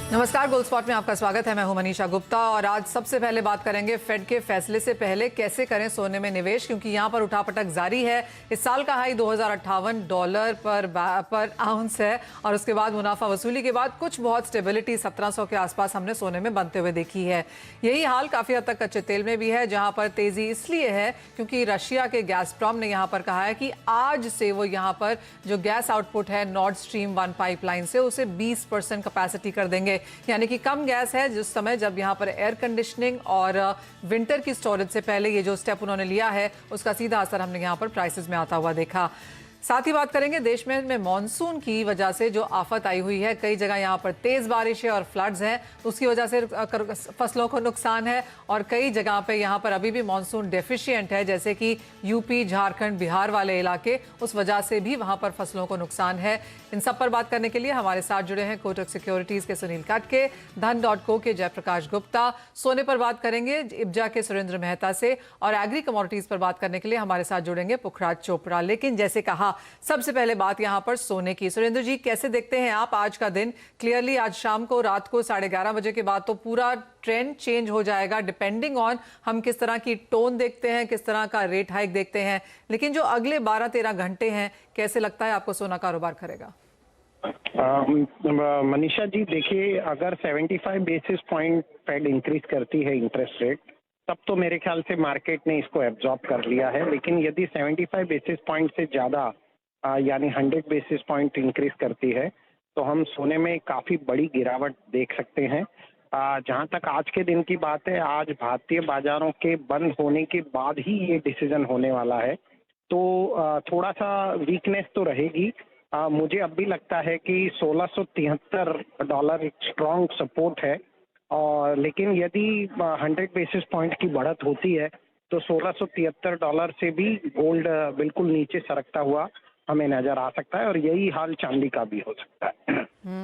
नमस्कार, gold spot में आपका स्वागत है। मैं हूं मनीषा गुप्ता और आज सबसे पहले बात करेंगे फेड के फैसले से पहले कैसे करें सोने में निवेश, क्योंकि यहां पर उठापटक जारी है। इस साल का हाई $2058 पर आउंस है और उसके बाद मुनाफा वसूली के बाद कुछ बहुत स्टेबिलिटी 1700 के आसपास हमने सोने में बनते हुए देखी है। यही हाल काफी हद तक कच्चे तेल में भी है, जहां पर तेजी इसलिए है क्योंकि रशिया के गैसप्रॉम ने यहां पर कहा है कि आज से वो यहां पर जो गैस आउटपुट है नॉर्ड स्ट्रीम 1 पाइपलाइन से उसे 20% कैपेसिटी कर देंगे। यानी कि कम गैस है जिस समय जब यहां पर एयर कंडीशनिंग और विंटर की स्टोरेज से पहले ये जो स्टेप उन्होंने लिया है उसका सीधा असर हमने यहां पर प्राइसेस में आता हुआ देखा। साथ ही बात करेंगे देश में मॉनसून की वजह से जो आफत आई हुई है, कई जगह यहां पर तेज बारिश है और फ्लड्स हैं, उसकी वजह से फसलों को नुकसान है और कई जगह पे यहां पर अभी भी मॉनसून डेफिशिएंट है, जैसे कि यूपी, झारखंड, बिहार वाले इलाके, उस वजह से भी वहां पर फसलों को नुकसान है। इन सब पर बात करने के लिए हमारे साथ जुड़े हैं कोटक सिक्योरिटीज के सुनील काटके, धन.co के जयप्रकाश गुप्ता, सोने पर बात करेंगे इब्जा के सुरेंद्र मेहता से और एग्री कमोडिटीज पर बात करने के लिए हमारे साथ जुड़ेंगे पुखराज चोपड़ा। लेकिन जैसे कहा, सबसे पहले बात यहां पर सोने की। सुरेंद्र जी, कैसे देखते हैं आप आज का दिन? क्लियरली आज शाम को, रात को 11:30 बजे के बाद तो पूरा ट्रेंड चेंज हो जाएगा डिपेंडिंग ऑन हम किस तरह की टोन देखते हैं, किस तरह का रेट हाइक देखते हैं। लेकिन जो अगले 12-13 घंटे हैं, कैसे लगता है आपको सोना कारोबार करेगा? मनीषा जी, देखिए, अगर 75 बेसिस पॉइंट फेड इंक्रीज करती है इंटरेस्ट रेट, तब तो मेरे ख्याल से मार्केट ने इसको एब्जॉर्ब कर लिया है। लेकिन यदि 75 बेसिस पॉइंट से ज़्यादा यानी 100 बेसिस पॉइंट इंक्रीज करती है तो हम सोने में काफ़ी बड़ी गिरावट देख सकते हैं। जहाँ तक आज के दिन की बात है, आज भारतीय बाजारों के बंद होने के बाद ही ये डिसीजन होने वाला है, तो थोड़ा सा वीकनेस तो रहेगी। मुझे अब भी लगता है कि $1673 एक स्ट्रॉन्ग सपोर्ट है, और लेकिन यदि 100 बेसिस पॉइंट की बढ़त होती है तो $1673 से भी गोल्ड बिल्कुल नीचे सरकता हुआ हमें नजर आ सकता है, और यही हाल चांदी का भी हो सकता है।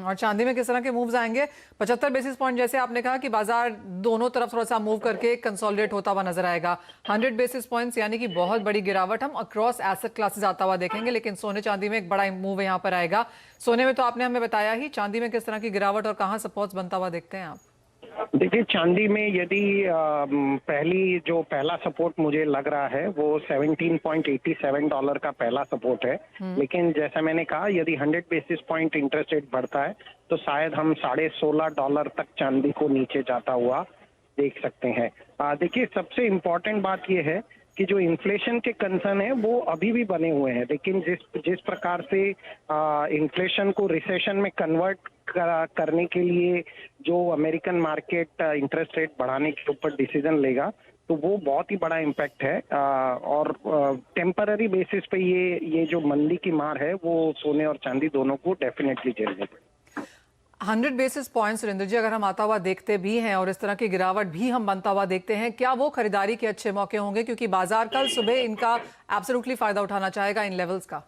और चांदी में किस तरह के मूव्स आएंगे? 75 बेसिस पॉइंट, जैसे आपने कहा कि बाजार दोनों तरफ थोड़ा सा मूव करके कंसोलिडेट होता हुआ नजर आएगा। 100 बेसिस पॉइंट्स यानी कि बहुत बड़ी गिरावट हम अक्रॉस एसेट क्लासेस आता हुआ देखेंगे, लेकिन सोने चांदी में एक बड़ा मूव यहाँ पर आएगा। सोने में तो आपने हमें बताया ही, चांदी में किस तरह की गिरावट और कहाँ सपोर्ट्स बनता हुआ देखते हैं आप? देखिए, चांदी में यदि पहला सपोर्ट मुझे लग रहा है वो $17.87 का पहला सपोर्ट है। लेकिन जैसा मैंने कहा, यदि 100 बेसिस पॉइंट इंटरेस्ट रेट बढ़ता है तो शायद हम $16.5 तक चांदी को नीचे जाता हुआ देख सकते हैं। देखिए, सबसे इम्पोर्टेंट बात यह है कि जो इन्फ्लेशन के कंसर्न है वो अभी भी बने हुए हैं, लेकिन जिस प्रकार से इन्फ्लेशन को रिसेशन में कन्वर्ट करने के लिए जो अमेरिकन मार्केट इंटरेस्ट रेट बढ़ाने के ऊपर डिसीजन लेगा, तो वो बहुत ही बड़ा इम्पैक्ट है। और टेम्पररी बेसिस पे ये जो मंदी की मार है वो सोने और चांदी दोनों को डेफिनेटली झेलनी पड़ेगी। 100 बेसिस पॉइंट सुरेंद्र जी अगर हम आता हुआ देखते भी हैं और इस तरह की गिरावट भी हम बनता हुआ देखते हैं, क्या वो खरीदारी के अच्छे मौके होंगे? क्योंकि बाजार कल सुबह इनका एब्सोल्युटली फायदा उठाना चाहेगा इन लेवल्स का।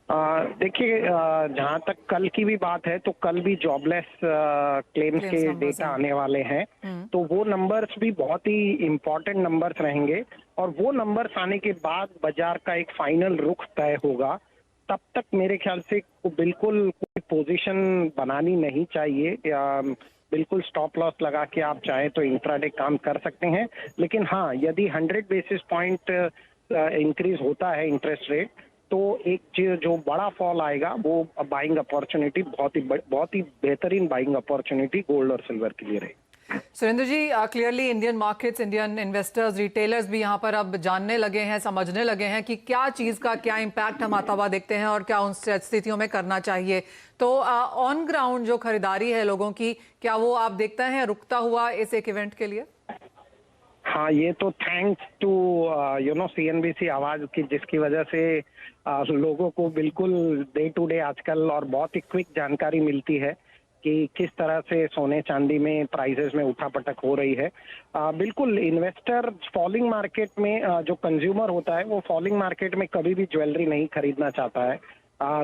देखिए, जहां तक कल की भी बात है तो कल भी जॉबलेस क्लेम्स के डेटा आने वाले हैं, तो वो नंबर्स भी बहुत ही इम्पोर्टेंट नंबर्स रहेंगे, और वो नंबर्स आने के बाद बाजार का एक फाइनल रुख तय होगा। तब तक मेरे ख्याल से बिल्कुल कोई पोजीशन बनानी नहीं चाहिए, या बिल्कुल स्टॉप लॉस लगा के आप चाहें तो इंट्राडे काम कर सकते हैं। लेकिन हाँ, यदि 100 बेसिस पॉइंट इंक्रीज होता है इंटरेस्ट रेट, तो एक जो बड़ा फॉल आएगा वो बाइंग अपॉर्चुनिटी, बहुत ही बेहतरीन बाइंग अपॉर्चुनिटी गोल्ड और सिल्वर के लिए रहेगी। Surendra ji, clearly Indian markets, Indian investors, retailers भी यहाँ पर अब जानने लगे हैं, समझने लगे हैं कि क्या चीज़ का क्या इम्पैक्ट हम आता हुआ देखते हैं और क्या उन स्थितियों में करना चाहिए। तो ऑन ग्राउंड जो खरीदारी है लोगों की, क्या वो आप देखते हैं रुकता हुआ इस एक इवेंट के लिए? हाँ, ये तो थैंक्स टू CNBC आवाज की, जिसकी वजह से लोगों को बिल्कुल डे टू डे आजकल और बहुत ही क्विक जानकारी मिलती है कि किस तरह से सोने चांदी में प्राइसेस में उठापटक हो रही है। बिल्कुल, इन्वेस्टर फॉलिंग मार्केट में, जो कंज्यूमर होता है वो फॉलिंग मार्केट में कभी भी ज्वेलरी नहीं खरीदना चाहता है।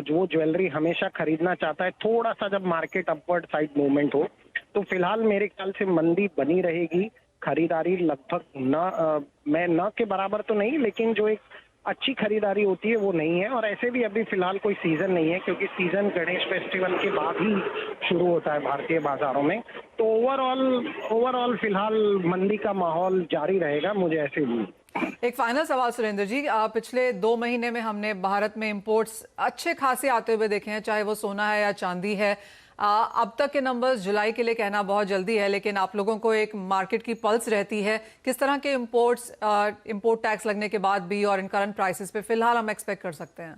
जो ज्वेलरी हमेशा खरीदना चाहता है थोड़ा सा जब मार्केट अपवर्ड साइड मूवमेंट हो। तो फिलहाल मेरे ख्याल से मंदी बनी रहेगी, खरीदारी लगभग मैं न के बराबर तो नहीं, लेकिन जो एक अच्छी खरीदारी होती है वो नहीं है। और ऐसे भी अभी फिलहाल कोई सीजन नहीं है, क्योंकि सीजन गणेश फेस्टिवल के बाद ही शुरू होता है भारतीय बाजारों में। तो ओवरऑल फिलहाल मंदी का माहौल जारी रहेगा, मुझे ऐसे भी। एक फाइनल सवाल सुरेंद्र जी, पिछले 2 महीने में हमने भारत में इंपोर्ट्स अच्छे खासे आते हुए देखे हैं, चाहे वो सोना है या चांदी है। अब तक के नंबर्स जुलाई के लिए कहना बहुत जल्दी है, लेकिन आप लोगों को एक मार्केट की पल्स रहती है। किस तरह के इंपोर्ट टैक्स लगने के बाद भी और इन करंट प्राइसेस पे फिलहाल हम एक्सपेक्ट कर सकते हैं?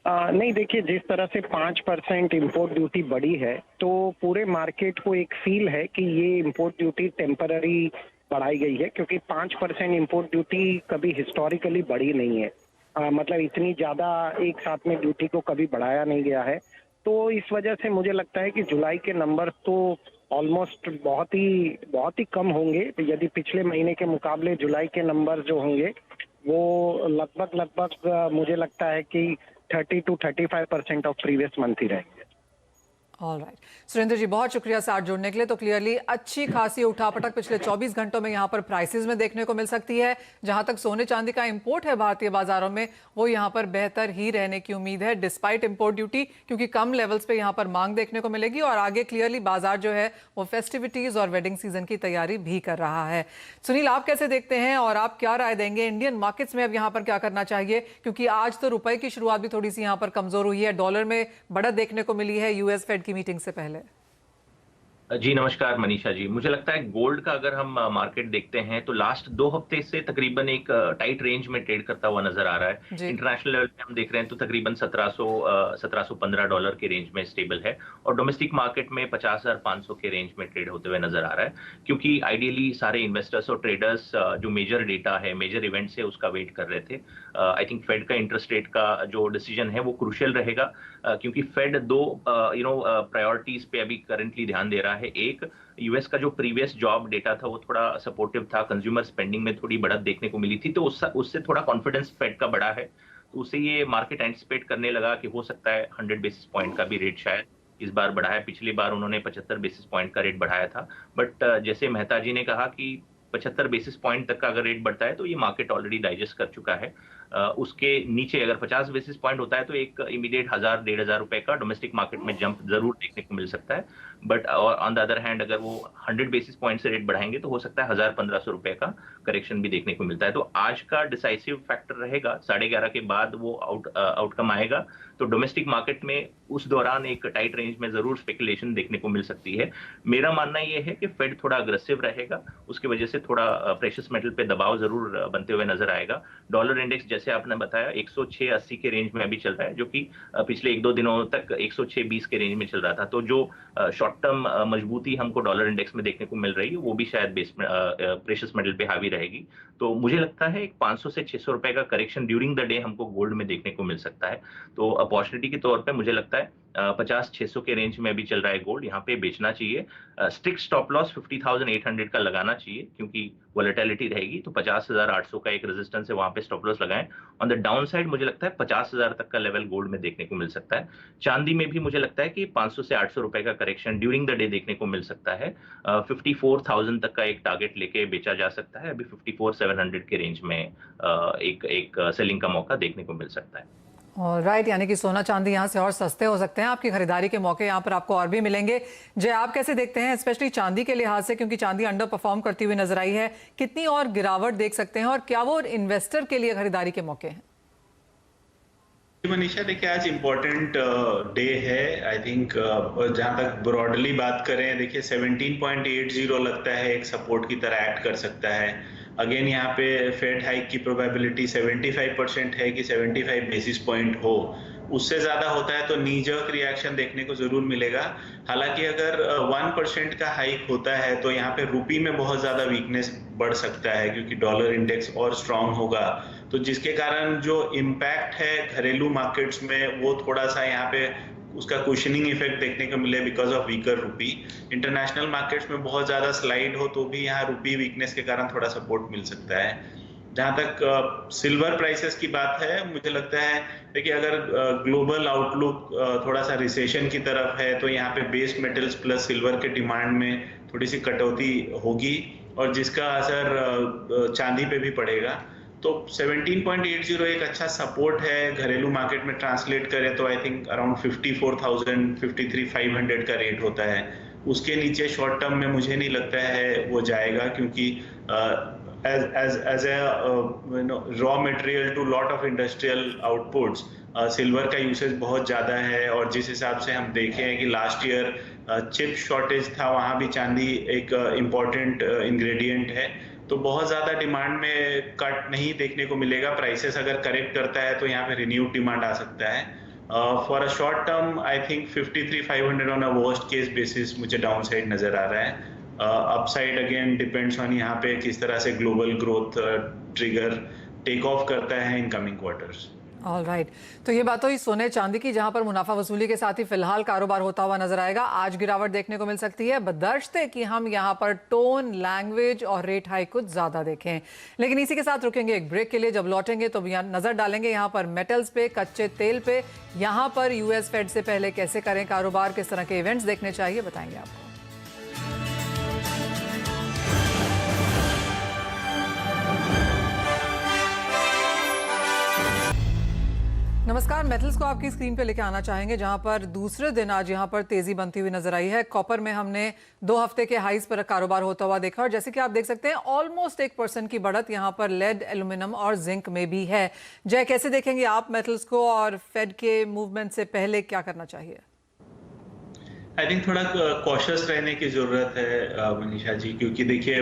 नहीं, देखिए, जिस तरह से 5% इम्पोर्ट ड्यूटी बढ़ी है, तो पूरे मार्केट को एक फील है कि ये इम्पोर्ट ड्यूटी टेम्पररी बढ़ाई गई है, क्योंकि 5% इम्पोर्ट ड्यूटी कभी हिस्टोरिकली बढ़ी नहीं है। मतलब इतनी ज्यादा एक साथ में ड्यूटी को कभी बढ़ाया नहीं गया है। तो इस वजह से मुझे लगता है कि जुलाई के नंबर तो ऑलमोस्ट बहुत ही कम होंगे। यदि पिछले महीने के मुकाबले जुलाई के नंबर जो होंगे वो लगभग मुझे लगता है कि 30 to 35% ऑफ प्रीवियस मंथ ही रहेंगे। ऑलराइट, सुरेंद्र जी बहुत शुक्रिया साथ जुड़ने के लिए। तो क्लियरली अच्छी खासी उठापटक पिछले 24 घंटों में यहाँ पर प्राइसेस में देखने को मिल सकती है। जहां तक सोने चांदी का इंपोर्ट है भारतीय बाजारों में, वो यहाँ पर बेहतर ही रहने की उम्मीद है डिस्पाइट इंपोर्ट ड्यूटी, क्योंकि कम लेवल्स पे यहाँ पर मांग देखने को मिलेगी और आगे क्लियरली बाजार जो है वो फेस्टिविटीज और वेडिंग सीजन की तैयारी भी कर रहा है। सुनील, आप कैसे देखते हैं और आप क्या राय देंगे इंडियन मार्केट्स में अब यहाँ पर क्या करना चाहिए? क्योंकि आज तो रुपए की शुरुआत भी थोड़ी सी यहाँ पर कमजोर हुई है, डॉलर में बढ़त देखने को मिली है यूएस फेड की मीटिंग से पहले। जी नमस्कार मनीषा जी। मुझे लगता है गोल्ड का अगर हम मार्केट देखते हैं तो लास्ट 2 हफ्ते से तकरीबन एक टाइट रेंज में ट्रेड करता हुआ नजर आ रहा है। इंटरनेशनल लेवल पे हम देख रहे हैं तो तकरीबन 1715 डॉलर के रेंज में स्टेबल है और डोमेस्टिक मार्केट में 50,500 के रेंज में ट्रेड होते हुए नजर आ रहा है। क्योंकि आइडियली सारे इन्वेस्टर्स और ट्रेडर्स जो मेजर डेटा है, मेजर इवेंट्स है, उसका वेट कर रहे थे। आई थिंक फेड का इंटरेस्ट रेट का जो डिसीजन है वो क्रूशियल रहेगा, क्योंकि फेड 2 प्रायोरिटीज पे अभी करंटली ध्यान दे रहा है। एक, यूएस का जो प्रीवियस जॉब डेटा था वो थोड़ा सपोर्टिव था, कंज्यूमर स्पेंडिंग में थोड़ी बढ़त देखने को मिली थी, तो उससे थोड़ा कॉन्फिडेंस फेड का बढ़ा है। तो उससे ये मार्केट एंटिसिपेट करने लगा कि हो सकता है 100 बेसिस पॉइंट का भी रेट शायद इस बार बढ़ा है। पिछली बार उन्होंने 75 बेसिस पॉइंट का रेट बढ़ाया था, बट जैसे मेहता जी ने कहा कि 75 बेसिस पॉइंट तक का अगर रेट बढ़ता है तो ये मार्केट ऑलरेडी डाइजेस्ट कर चुका है। उसके नीचे अगर 50 बेसिस पॉइंट होता है तो एक इमीडिएट 1,000-1,500 रुपए का डोमेस्टिक मार्केट में जंप जरूर देखने को मिल सकता है। But on the other hand अगर वो 100 बेसिस पॉइंट से रेट बढ़ाएंगे तो हो सकता है 1,000-1,500 रुपए का करेक्शन भी देखने को मिलता है। तो आज का डिसाइसिव फैक्टर रहेगा, 11:30 के बाद वो आउटकम आएगा तो डोमेस्टिक मार्केट में उस दौरान एक टाइट रेंज में जरूर स्पेकुलेशन देखने को मिल सकती है। मेरा मानना यह है कि फेड थोड़ा अग्रेसिव रहेगा, उसकी वजह से थोड़ा प्रेशियस मेटल पे दबाव जरूर बनते हुए नजर आएगा। डॉलर इंडेक्स जैसे आपने बताया 106.80 के रेंज में अभी चल रहा है, जो कि पिछले 1-2 दिनों तक 106.20 के रेंज में चल रहा था। तो जो शॉर्ट टर्म मजबूती हमको डॉलर इंडेक्स में देखने को मिल रही है वो भी शायद प्रेशियस मेटल पे हावी रहेगी। तो मुझे लगता है एक 500 से 600 रुपए का करेक्शन ड्यूरिंग द डे हमको गोल्ड में देखने को मिल सकता है। तो अपॉर्चुनिटी के तौर पे मुझे लगता है 50-600 के रेंज में अभी चल रहा है गोल्ड, यहाँ पे बेचना चाहिए। स्ट्रिक्ट स्टॉप लॉस 50,800 का लगाना चाहिए, क्योंकि वोलेटिलिटी रहेगी। तो 50,800 का एक रेजिस्टेंस है, वहां पे स्टॉप लॉस लगाएं। ऑन द डाउन साइड मुझे लगता है 50,000 तक का लेवल गोल्ड में देखने को मिल सकता है। चांदी में भी मुझे लगता है कि 500 से 800 रुपए का करेक्शन ड्यूरिंग द डे देखने को मिल सकता है। 54,000 तक का एक टारगेट लेके बेचा जा सकता है। अभी 54,700 के रेंज में एक सेलिंग का मौका देखने को मिल सकता है। राइट, यानी कि सोना चांदी यहाँ से और सस्ते हो सकते हैं, आपकी खरीदारी के मौके यहाँ पर आपको और भी मिलेंगे। जय, आप कैसे देखते हैं स्पेशली चांदी के लिहाज से, क्योंकि चांदी अंडर परफॉर्म करती हुई नजर आई है, कितनी और गिरावट देख सकते हैं और क्या वो इन्वेस्टर के लिए खरीदारी के मौके हैं? मनीषा, देखिए आज इम्पोर्टेंट डे है। आई थिंक जहां तक ब्रॉडली बात करें, देखिए 17.80 लगता है एक सपोर्ट की तरह एक्ट कर सकता है। अगेन यहाँ पे फेड हाइक की प्रोबेबिलिटी 75% है कि 75 बेसिस पॉइंट हो। उससे ज्यादा होता है तो नी जर्क रिएक्शन देखने को जरूर मिलेगा। हालांकि अगर 1% का हाइक होता है तो यहाँ पे रुपी में बहुत ज्यादा वीकनेस बढ़ सकता है, क्योंकि डॉलर इंडेक्स और स्ट्रांग होगा, तो जिसके कारण जो इम्पैक्ट है घरेलू मार्केट्स में वो थोड़ा सा यहाँ पे उसका कुशनिंग इफेक्ट देखने को मिले because of weaker rupee. International markets में बहुत ज्यादा स्लाइड हो तो भी यहाँ रुपी वीकनेस के कारण थोड़ा सपोर्ट मिल सकता है। जहां तक सिल्वर प्राइसेस की बात है, मुझे लगता है देखिए अगर ग्लोबल आउटलुक थोड़ा सा रिसेशन की तरफ है तो यहाँ पे बेस मेटल्स प्लस सिल्वर के डिमांड में थोड़ी सी कटौती होगी और जिसका असर चांदी पे भी पड़ेगा। तो 17.80 एक अच्छा सपोर्ट है। घरेलू मार्केट में ट्रांसलेट करें तो आई थिंक अराउंड 54,000 53,500 का रेट होता है। उसके नीचे शॉर्ट टर्म में मुझे नहीं लगता है वो जाएगा, क्योंकि as a raw material to lot of industrial outputs, silver का यूसेज बहुत ज़्यादा है। और जिस हिसाब से हम देखे हैं कि लास्ट ईयर चिप शॉर्टेज था, वहाँ भी चांदी एक इम्पॉर्टेंट इंग्रेडिएंट है। तो बहुत ज़्यादा डिमांड में कट नहीं देखने को मिलेगा। प्राइसेस अगर करेक्ट करता है तो यहाँ पे रिन्यूड डिमांड आ सकता है। For a short term I think 53,500 on a worst case basis मुझे डाउन साइड नज़र आ रहा है। अपसाइड अगेन डिपेंड्स ऑन यहाँ पे किस तरह से global growth trigger take off करता है इन कमिंग क्वार्टर्स। ऑलराइट, तो ये बात हुई सोने चांदी की, जहां पर मुनाफा वसूली के साथ ही फिलहाल कारोबार होता हुआ नजर आएगा। आज गिरावट देखने को मिल सकती है, बदर्शते कि हम यहां पर टोन, लैंग्वेज और रेट हाइक कुछ ज्यादा देखें। लेकिन इसी के साथ रुकेंगे एक ब्रेक के लिए। जब लौटेंगे तो नजर डालेंगे यहां पर मेटल्स पे, कच्चे तेल पे। यहां पर यूएस फेड से पहले कैसे करें कारोबार, किस तरह के इवेंट्स देखने चाहिए, बताएंगे आपको। नमस्कार, मेटल्स को आपकी स्क्रीन पे लेके आना चाहेंगे, जहां पर दूसरे दिन आज यहां पर तेजी बनती हुई नजर आई है। कॉपर में हमने 2 हफ्ते के हाईज पर कारोबार होता हुआ देखा, और जैसे कि आप देख सकते हैं ऑलमोस्ट 1% की बढ़त यहां पर लेड, एल्यूमिनियम और जिंक में भी है। जय, कैसे देखेंगे आप मेटल्स को, और फेड के मूवमेंट से पहले क्या करना चाहिए? आई थिंक थोड़ा कॉशियस रहने की जरूरत है मनीषा जी, क्योंकि देखिए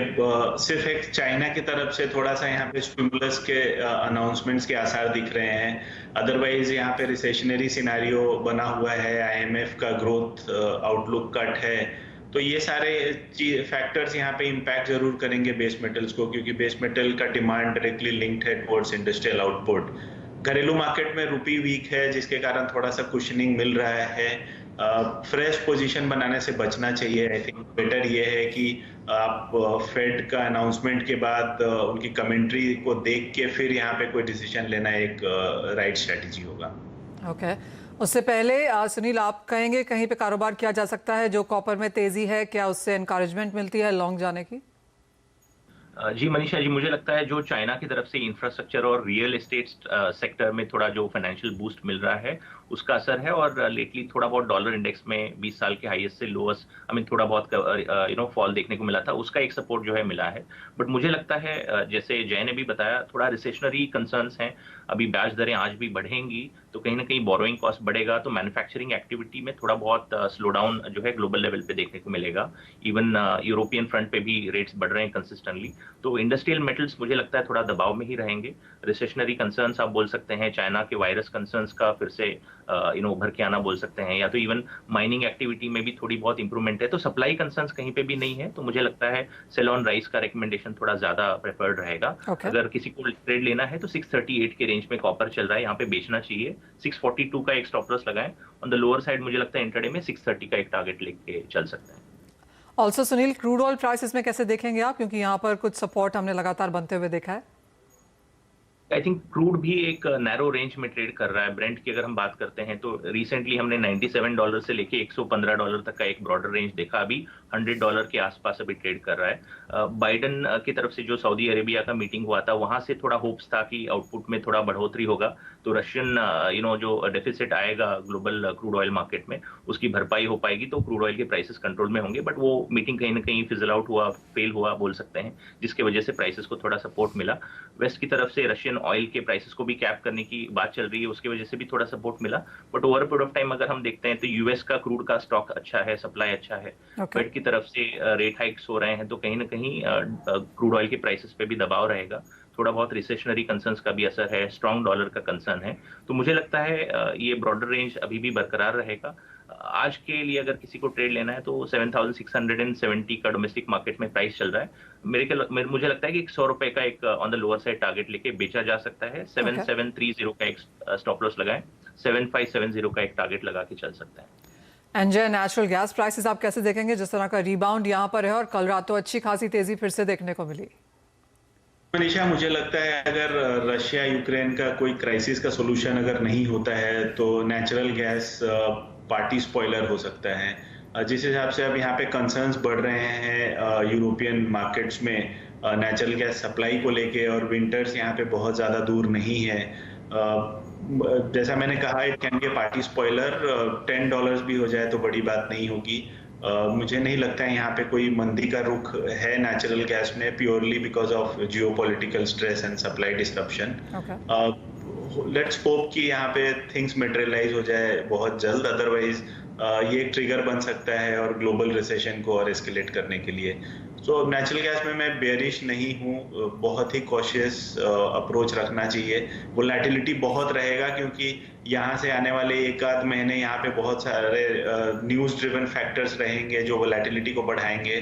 सिर्फ एक चाइना की तरफ से थोड़ा सा यहाँ पे स्टिमुलस के अनाउंसमेंट्स के आसार दिख रहे हैं। अदरवाइज यहाँ पे रिसेशनरी सिनारियो बना हुआ है, आईएमएफ का ग्रोथ आउटलुक कट है। तो ये सारे फैक्टर्स यहाँ पे इम्पैक्ट जरूर करेंगे बेस मेटल्स को, क्योंकि बेस मेटल का डिमांड डायरेक्टली लिंक्ड है टुवर्ड्स इंडस्ट्रियल आउटपुट। घरेलू मार्केट में रुपी वीक है, जिसके कारण थोड़ा सा कुशनिंग मिल रहा है। फ्रेश पोजीशन बनाने से बचना चाहिए। आई थिंक बेटर ये है कि आप फेड का अनाउंसमेंट के बाद उनकी कमेंट्री को देख के फिर यहाँ पे कोई डिसीजन लेना एक राइट स्ट्रेटजी होगा। ओके, उससे पहले सुनील, आप कहेंगे कहीं पे कारोबार किया जा सकता है? जो कॉपर में तेजी है, क्या उससे एनकरेजमेंट मिलती है लॉन्ग जाने की? जी मनीषा जी, मुझे लगता है जो चाइना की तरफ से इंफ्रास्ट्रक्चर और रियल एस्टेट सेक्टर में थोड़ा जो फाइनेंशियल बूस्ट मिल रहा है उसका असर है। और लेटली थोड़ा बहुत डॉलर इंडेक्स में 20 साल के हाईएस्ट से लोएस्ट थोड़ा बहुत फॉल देखने को मिला था, उसका एक सपोर्ट जो है मिला है। बट मुझे लगता है जैसे जय ने भी बताया, थोड़ा रिसेशनरी कंसर्न्स हैं। अभी ब्याज दरें आज भी बढ़ेंगी तो कहीं ना कहीं बोरोइंग कॉस्ट बढ़ेगा, तो मैन्युफैक्चरिंग एक्टिविटी में थोड़ा बहुत स्लो डाउन जो है ग्लोबल लेवल पे देखने को मिलेगा। इवन यूरोपियन फ्रंट पे भी रेट्स बढ़ रहे हैं कंसिस्टेंटली। तो इंडस्ट्रियल मेटल्स मुझे लगता है थोड़ा दबाव में ही रहेंगे। रिसेशनरी कंसर्न्स आप बोल सकते हैं, चाइना के वायरस कंसर्न्स का फिर से उभर के आना बोल सकते हैं, या तो इवन माइनिंग एक्टिविटी में भी थोड़ी बहुत इंप्रूवमेंट है। तो सप्लाई कंसर्न्स कहीं पे भी नहीं है, तो मुझे लगता है सेल ऑन राइस का रिकमेंडेशन थोड़ा ज्यादा प्रेफर्ड रहेगा। अगर किसी को ट्रेड लेना है तो 638 के रेंज में कॉपर चल रहा है, यहाँ पे बेचना चाहिए। 642 का एक स्टॉप लॉस लगाएं। ऑन द लोअर साइड मुझे लगता है इंट्राडे में 630 का एक टारगेट लेके चल सकते हैं। Also Sunil, crude oil prices में कैसे देखेंगे आप, क्योंकि यहाँ पर कुछ सपोर्ट हमने लगातार बनते हुए देखा है? आई थिंक क्रूड भी एक नैरो रेंज में ट्रेड कर रहा है। ब्रेंट की अगर हम बात करते हैं तो रिसेंटली हमने $97 से लेके $115 तक का एक ब्रॉडर रेंज देखा। अभी $100 के आसपास अभी ट्रेड कर रहा है। बाइडन की तरफ से जो सऊदी अरेबिया का मीटिंग हुआ था, वहां से थोड़ा होप्स था कि आउटपुट में थोड़ा बढ़ोतरी होगा, तो रशियन जो डेफिसिट आएगा ग्लोबल क्रूड ऑयल मार्केट में उसकी भरपाई हो पाएगी, तो क्रूड ऑयल के प्राइसेस कंट्रोल में होंगे। बट वो मीटिंग कहीं ना कहीं फिजल आउट हुआ, फेल हुआ बोल सकते हैं, जिसकी वजह से प्राइसेस को थोड़ा सपोर्ट मिला। वेस्ट की तरफ से रशियन ऑयल के प्राइसेस को भी कैप करने की बात चल रही है, उसकी वजह से भी थोड़ा सपोर्ट मिला। But over period of time अगर हम देखते हैं तो यूएस का क्रूड का स्टॉक अच्छा है, सप्लाई अच्छा है। फेड की तरफ से रेट हाइक्स हो रहे हैं, तो कहीं ना कहीं क्रूड ऑयल के प्राइसेस पे भी दबाव रहेगा। थोड़ा बहुत रिसेशनरी कंसर्न्स का भी असर है, स्ट्रॉन्ग डॉलर का कंसर्न है। तो मुझे लगता है ये ब्रॉडर रेंज अभी भी बरकरार रहेगा। आज के लिए अगर किसी को ट्रेड लेना है तो 7,670 का डोमेस्टिक मार्केट में प्राइस चल रहा है। मुझे लगता है कि $100 का एक on the lower side target लेके बेचा जा सकता है। 7730 का एक स्टॉप लॉस लगाएं, 7570 का एक टारगेट लगा के चल सकता है। एंजॉय, नेचुरल गैस प्राइसेस आप कैसे देखेंगे? जिस तरह का रिबाउंड यहाँ पर है और कल रात तो अच्छी खासी तेजी फिर से देखने को मिली। मनीषा, मुझे लगता है अगर रशिया यूक्रेन का कोई क्राइसिस का सोल्यूशन अगर नहीं होता है तो नेचुरल गैस पार्टी स्पॉइलर हो सकता है। जिस हिसाब से अब यहाँ पे कंसर्न्स बढ़ रहे हैं यूरोपियन मार्केट्स में, नेचुरल गैस सप्लाई को लेके, और विंटर्स यहाँ पे बहुत ज़्यादा दूर नहीं है। जैसा मैंने कहा, it can be party spoiler. $10 भी हो जाए तो बड़ी बात नहीं होगी। मुझे नहीं लगता है यहाँ पे कोई मंदी का रुख है नेचुरल गैस में, purely because of geopolitical stress and supply disruption. Let's hope कि यहाँ पे थिंग्स मटेरियलाइज हो जाए बहुत जल्द, अदरवाइज ये एक ट्रिगर बन सकता है और ग्लोबल रिसेशन को और एस्केलेट करने के लिए। सो नेचुरल गैस में मैं बेयरिश नहीं हूँ, बहुत ही कॉशियस अप्रोच रखना चाहिए। वोलेटिलिटी बहुत रहेगा क्योंकि यहाँ से आने वाले एक आध महीने यहाँ पे बहुत सारे न्यूज़ ड्रिवन फैक्टर्स रहेंगे जो वोलेटिलिटी को बढ़ाएंगे।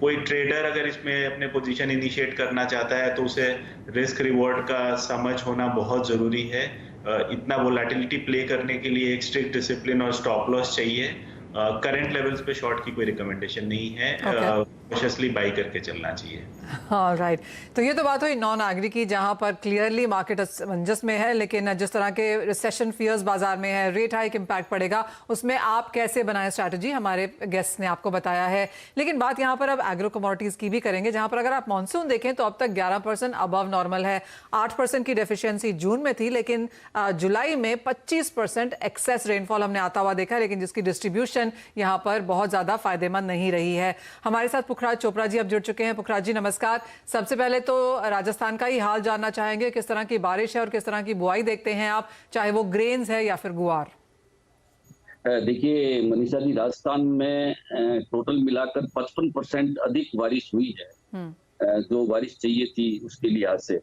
कोई ट्रेडर अगर इसमें अपने पोजीशन इनिशिएट करना चाहता है तो उसे रिस्क रिवॉर्ड का समझ होना बहुत जरूरी है। इतना वोलेटिलिटी प्ले करने के लिए एक स्ट्रिक्ट डिसिप्लिन और स्टॉप लॉस चाहिए। करंट लेवल्स पे शॉर्ट की कोई रिकमेंडेशन नहीं है, कॉशियसली बाई करके चलना चाहिए। हाँ राइट, तो ये तो बात हुई नॉन एग्री की, जहां पर क्लियरली मार्केट असमंजस में है, लेकिन जिस तरह के रिसेशन फियर्स बाजार में है, रेट हाइक इम्पैक्ट पड़ेगा, उसमें आप कैसे बनाएं स्ट्रैटेजी, हमारे गेस्ट ने आपको बताया है। लेकिन बात यहाँ पर अब एग्रो कमोडिटीज की भी करेंगे, जहां पर अगर आप मॉनसून देखें तो अब तक 11% अबव नॉर्मल है। 8% की डेफिशिएंसी जून में थी, लेकिन जुलाई में 25% एक्सेस रेनफॉल हमने आता हुआ देखा, लेकिन जिसकी डिस्ट्रीब्यूशन यहाँ पर बहुत ज्यादा फायदेमंद नहीं रही है। हमारे साथ पुखराज चोपड़ा जी अब जुड़ चुके हैं। पुखराज जी नमस्कार। सबसे पहले तो राजस्थान का ही हाल जानना चाहेंगे, किस तरह की बारिश है और किस तरह की बुआई देखते हैं आप, चाहे वो ग्रेन्स है या फिर गुआर। देखिए मनीषा जी, राजस्थान में टोटल मिलाकर 55% अधिक बारिश हुई है जो बारिश चाहिए थी उसके लिहाज से।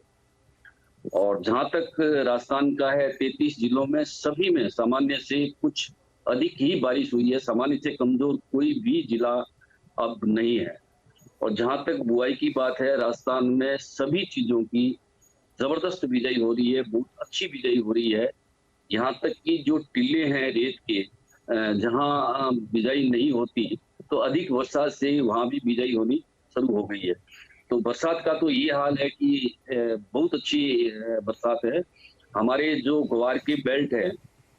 और जहां तक राजस्थान का है, 33 जिलों में सभी में सामान्य से कुछ अधिक ही बारिश हुई है। सामान्य से कमजोर कोई भी जिला अब नहीं है। और जहां तक बुआई की बात है, राजस्थान में सभी चीजों की जबरदस्त बिजाई हो रही है, बहुत अच्छी बिजाई हो रही है। यहाँ तक कि जो टिल्ले हैं रेत के, जहां बिजाई नहीं होती तो अधिक वर्षा से वहां भी बिजाई होनी शुरू हो गई है। तो बरसात का तो ये हाल है कि बहुत अच्छी बरसात है। हमारे जो ग्वार की बेल्ट है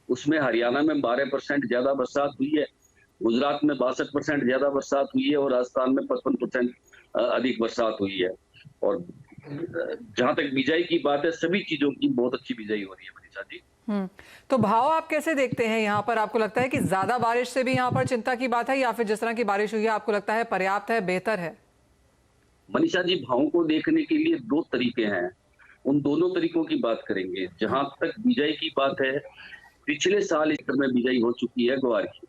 उसमें हरियाणा में 12% ज्यादा बरसात हुई है, गुजरात में 62% ज्यादा बरसात हुई है और राजस्थान में 55% अधिक बरसात हुई है। और जहां तक बिजाई की बात है, सभी चीजों की बहुत अच्छी बिजाई हो रही है मनीषा जी। तो भाव आप कैसे देखते हैं यहाँ पर? आपको लगता है कि ज्यादा बारिश से भी यहाँ पर चिंता की बात है, या फिर जिस तरह की बारिश हुई है आपको लगता है पर्याप्त है, बेहतर है? मनीषा जी, भावों को देखने के लिए दो तरीके हैं, उन दोनों तरीकों की बात करेंगे। जहां तक बिजाई की बात है, पिछले साल इस में बिजाई हो चुकी है ग्वार की।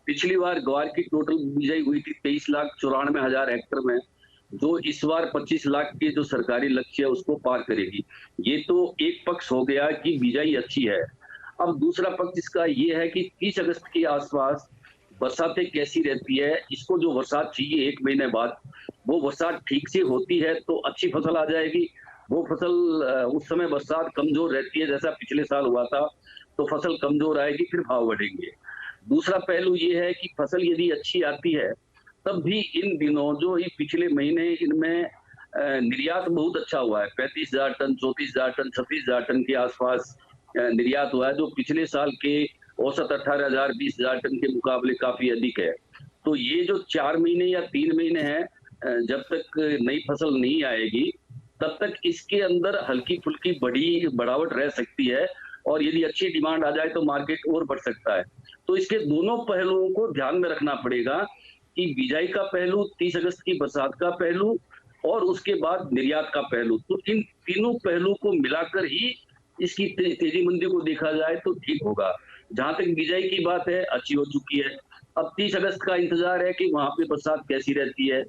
पिछली बार ग्वार की टोटल बिजाई हुई थी 23,94,000 हेक्टेयर में, जो इस बार 25 लाख के जो सरकारी लक्ष्य है उसको पार करेगी। ये तो एक पक्ष हो गया कि बिजाई अच्छी है। अब दूसरा पक्ष इसका ये है कि 30 अगस्त के आसपास बरसातें कैसी रहती है। इसको जो बरसात चाहिए 1 महीने बाद, वो बरसात ठीक से होती है तो अच्छी फसल आ जाएगी। वो फसल उस समय बरसात कमजोर रहती है, जैसा पिछले साल हुआ था, तो फसल कमजोर आएगी, फिर भाव बढ़ेंगे। दूसरा पहलू ये है कि फसल यदि अच्छी आती है तब भी इन दिनों जो ये पिछले महीने इनमें निर्यात बहुत अच्छा हुआ है। 35,000 टन, 34,000 टन, 36,000 टन के आसपास निर्यात हुआ है, जो पिछले साल के औसत 18,000, 20,000 टन के मुकाबले काफी अधिक है। तो ये जो 4 महीने या 3 महीने हैं, जब तक नई फसल नहीं आएगी तब तक इसके अंदर हल्की फुल्की बढ़ावट रह सकती है, और यदि अच्छी डिमांड आ जाए तो मार्केट और बढ़ सकता है। तो इसके दोनों पहलुओं को ध्यान में रखना पड़ेगा कि बिजाई का पहलू, 30 अगस्त की बरसात का पहलू और उसके बाद निर्यात का पहलू। तो इन तीनों पहलू को मिलाकर ही इसकी तेजी मंदी को देखा जाए तो ठीक होगा। जहां तक बिजाई की बात है, अच्छी हो चुकी है। अब 30 अगस्त का इंतजार है कि वहां पे बरसात कैसी रहती है,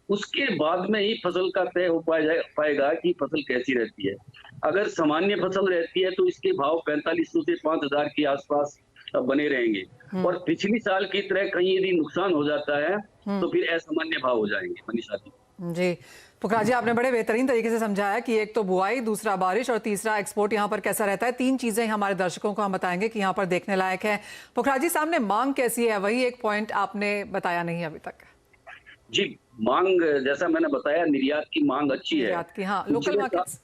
उसके बाद में ही फसल का तय हो पाएगा कि फसल कैसी रहती है। अगर सामान्य फसल रहती है तो इसके भाव 4500 से 5000 के आसपास बने रहेंगे, और पिछली साल की तरह कहीं यदि नुकसान हो जाता है तो फिर असामान्य भाव हो जाएंगे मनीषा जी। जी पुखराज जी, आपने बड़े बेहतरीन तरीके से समझाया कि एक तो बुआई, दूसरा बारिश और तीसरा एक्सपोर्ट यहाँ पर कैसा रहता है। 3 चीजें हमारे दर्शकों को हम बताएंगे कि यहाँ पर देखने लायक है। पुखराज जी, सामने मांग कैसी है, वही एक पॉइंट आपने बताया नहीं अभी तक। जी, मांग जैसा मैंने बताया, निर्यात की मांग अच्छी है। हाँ, लोकल मार्केट्स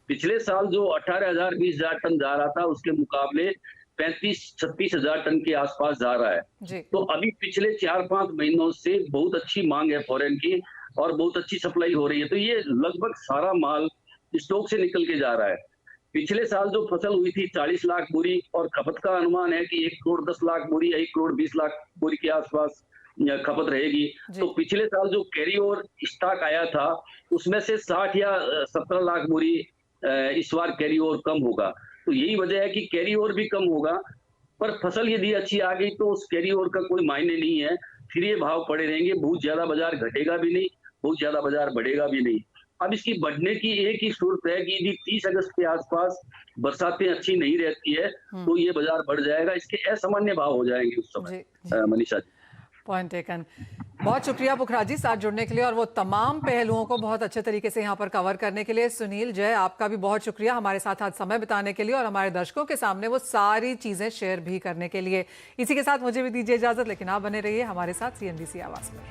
पिछले साल जो 18,000, 20,000 टन जा रहा था, उसके मुकाबले 35-36,000 टन के आसपास जा रहा है। तो अभी पिछले 4-5 महीनों से बहुत अच्छी मांग है फॉरेन की। और बहुत अच्छी सप्लाई हो रही है। तो ये लगभग सारा माल स्टॉक से निकल के जा रहा है। पिछले साल जो फसल हुई थी 40 लाख बोरी और खपत का अनुमान है कि 1 करोड़ 10 लाख बोरी या 1 करोड़ 20 लाख बोरी के आसपास खपत रहेगी। तो पिछले साल जो कैरी ओवर स्टॉक आया था उसमें से 60 या 17 लाख बोरी इस बार कैरी ओवर कम होगा। तो यही वजह है कि कैरी ओवर भी कम होगा, पर फसल यदि अच्छी आ गई तो उस कैरी ओवर का कोई मायने नहीं है, फिर ये भाव पड़े रहेंगे। बहुत ज्यादा बाजार घटेगा भी नहीं, बहुत ज्यादा बाजार बढ़ेगा भी नहीं। अब इसकी बढ़ने की एक ही सूरत है कि यदि 30 अगस्त के आसपास बरसातें अच्छी नहीं रहती है तो ये बाजार बढ़ जाएगा, इसके असामान्य भाव हो जाएंगे उस समय। Manisha ji, point taken. बहुत शुक्रिया पुखराज जी साथ जुड़ने के लिए और वो तमाम पहलुओं को बहुत अच्छे तरीके से यहाँ पर कवर करने के लिए। सुनील, जय, आपका भी बहुत शुक्रिया हमारे साथ आज समय बिताने के लिए और हमारे दर्शकों के सामने वो सारी चीजें शेयर भी करने के लिए। इसी के साथ मुझे भी दीजिए इजाजत, लेकिन आप बने रहिए हमारे साथ CNBC आवाज पर।